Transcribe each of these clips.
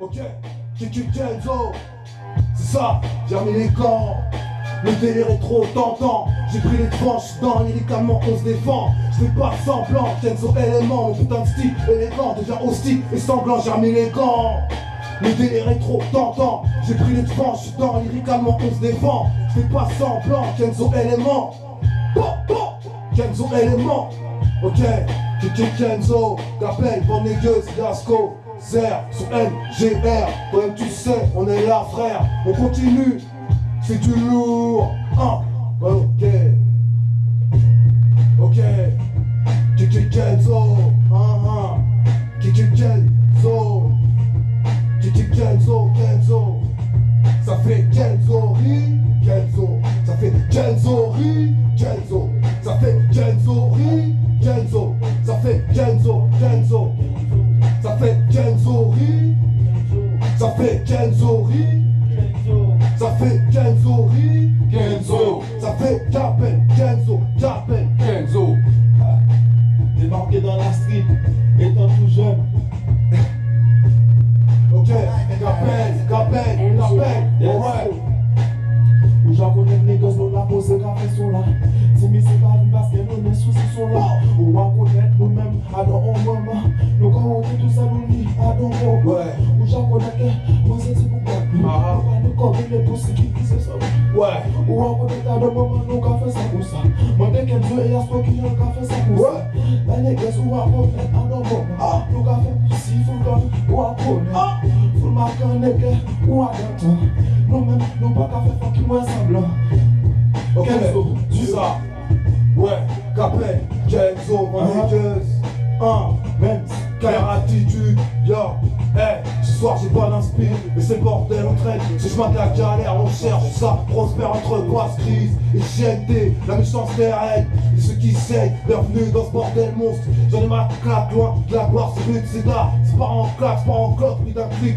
Ok, Kenzo, c'est ça, j'ai remis les gants. Le délire est trop tentant. J'ai pris les tranches dans lyricalement on se défend. Je fais pas semblant, Kenzo élément. Mon putain de style élégant devient hostile et sanglant, j'ai remis les gants. Le délire est trop tentant. J'ai pris les tranches dans lyricalement on se défend. Je fais pas semblant, Kenzo élément. Kenzo élément. Ok, Kenzo, Capel, Bornégueuse, Gasco, Zer, sur NGR. Toi-même tu sais, on est là frère. On continue, c'est du lourd. Ok, ok, Kenzo, Kenzo, ça fait Kenzo, Kenzo, ça fait Kenzo, Kenzo, ça fait Kenzo, Kenzo, ça fait Kenzo, Kenzo, ça fait Kenzo, ça fait Kenzo, ça fait Kenzo, Kenzo, ça fait Capel, Kenzo, Capel, Kenzo. Débarqué dans la street, étant tout jeune. ok, Capel, ouais. Où j'en connais les gosses, nous la posé café sont là. Si mais c'est pas une parce que nous les soucis sont là. Où on connaît nous-mêmes, à dans on moment. Nous quand on dit tout ça, nous dit à dans on moment. Où j'en connais que moi c'est pour moi. Nous pas nous comme les pouces qui disent ça. Ouais. Où on connaît à dans moment, nous qu'a fait ça pour ça. Moi dès qu'elle veut, il y a ce qui a fait ça pour ça. Là les gosses, où on connaît à dans moment. Nous qu'a fait si full gun, où on connaît. Full marquant, où on attend. Nous-mêmes, nous pas qu'à faire fucking moins semblant. Ok, Kenzo, c'est ça. Ouais, Capel, Kenzo, Bornégueuse. Même Quelle attitude, yo, hey, ce soir j'ai pas d'inspire, mais c'est le bordel, on traîne, ce chemin de la galère, on cherche ça, prospère entre basse crise et GNT, la méchanceté arrête, et ceux qui saignent, bienvenue dans ce bordel monstre, j'en ai ma claque loin de la gloire, c'est rude, c'est d'art, c'est pas en claque, c'est pas en cloque, pris d'un clic,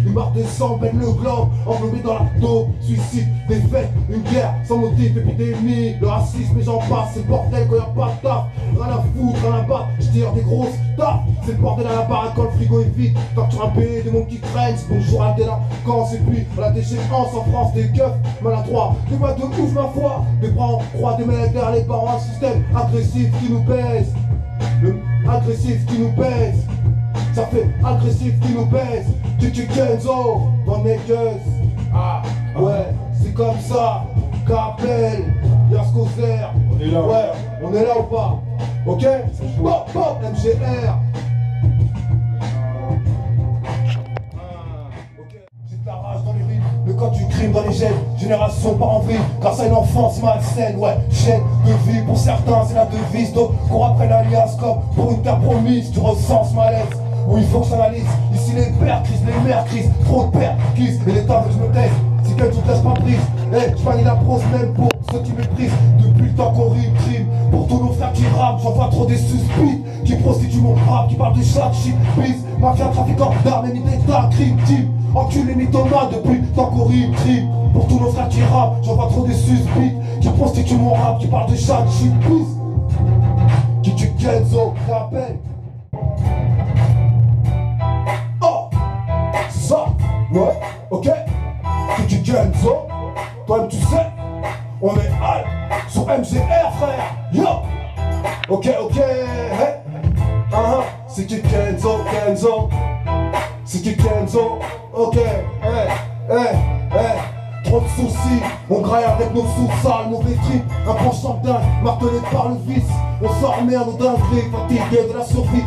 une barre de sang, baigne le globe, englobé dans la dos, suicide, défaite, une guerre, sans motif, épidémie, le racisme et j'en passe, c'est le bordel quand y'a pas de taf, rien à foutre, rien à battre, j'tire des grosses taf, c'est le bordel à la baraque quand le frigo est vide. Facture un pays, des mondes qui craignent. C'est bonjour à la délinquance. Et puis à la déchéance en France, des keufs maladroits. Des boîtes de ouf, ma foi. Des bras en croix, des mecs derrière les parents. Un système agressif qui nous baise. Le agressif qui nous baise. Ça fait agressif qui nous baise. Kenzo, Bornégueuse. Ouais, c'est comme ça. Capel, Yasco Zer. On est là. Ouais, on est là ou pas? Ok? Pop, pop, MGR. J'ai de la rage dans les rives, le code du crime dans les gènes. Génération par en vrille, grâce à une enfance malsaine. Ouais, chaîne de vie pour certains, c'est la devise. D'autres courent après l'alias comme pour une terre promise. Tu ressens ce malaise, où il faut que s'analyse. Ici les pères crisent, les mères crisent. Trop de pères crisent, et l'État veut que je me taise. Si quelqu'un te laisse pas prise, je manie la prose même pour ceux qui méprisent. Depuis le temps qu'on rime, crime. Pour tous nos frères qui rappent, j'en vois trop des suspics qui prostituent mon rap, qui parlent de chaque shit, bis. Mafia, trafiquant d'armes, et d'état, crime, team. Enculé, mythomane, depuis le temps qu'on rime, crime. Pour tous nos frères qui rappent, j'en vois trop des suspics qui prostituent mon rap, qui parlent de chaque shit, bis. Qui Kenzo, Capel. Oh, c'est ça, ouais, ok. Qui Kenzo, toi-même tu sais, on est high sur MGR frère, yo. Ok, hey. C'est qui Kenzo, c'est qui Kenzo, ok, hey. Trop de soucis, on graille avec nos sous-salles, mauvais trip, un penchant dingue, martelé par le vice. On s'emmerde aux dingueries, fatigué de la survie.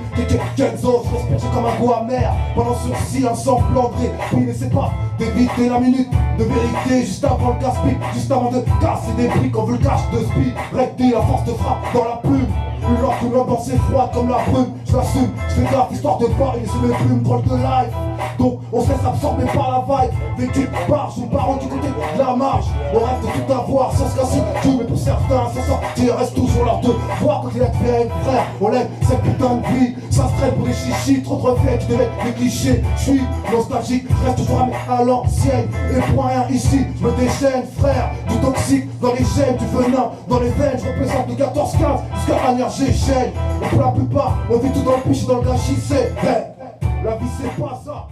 Kenzo, je respire comme un goût amer. Pendant sursis, un semblant de répit, n'essaie pas d'éviter la minute de vérité juste avant le casse-pique, juste avant de casser des briques. On veut le cache de speed, recter la force de frappe dans la plume. Une lampe que l'ambiance est froide comme la brume. Je l'assume, je fais gaffe, histoire de pas laisser mes plumes, drôle de life. Donc on se laisse absorber par la vibe. Vécu par, je parle du côté de la marge. On rêve de tout avoir sans se casser tout, mais pour certains s'en sortir reste toujours leur devoir. Quand il est fait, frère, on lève cette putain de vie. Ça se traîne pour des chichis, trop de reflets qui devaient les clichés. Je suis nostalgique, je reste toujours à l'ancienne. Et pour rien ici, je me déchaîne, frère. Du toxique dans les gènes, du venin dans les veines. Je représente de 14-15 jusqu'à manière j'échaîne. Et pour la plupart, on vit tout dans le piche et dans le gâchis, c'est la vie c'est pas ça.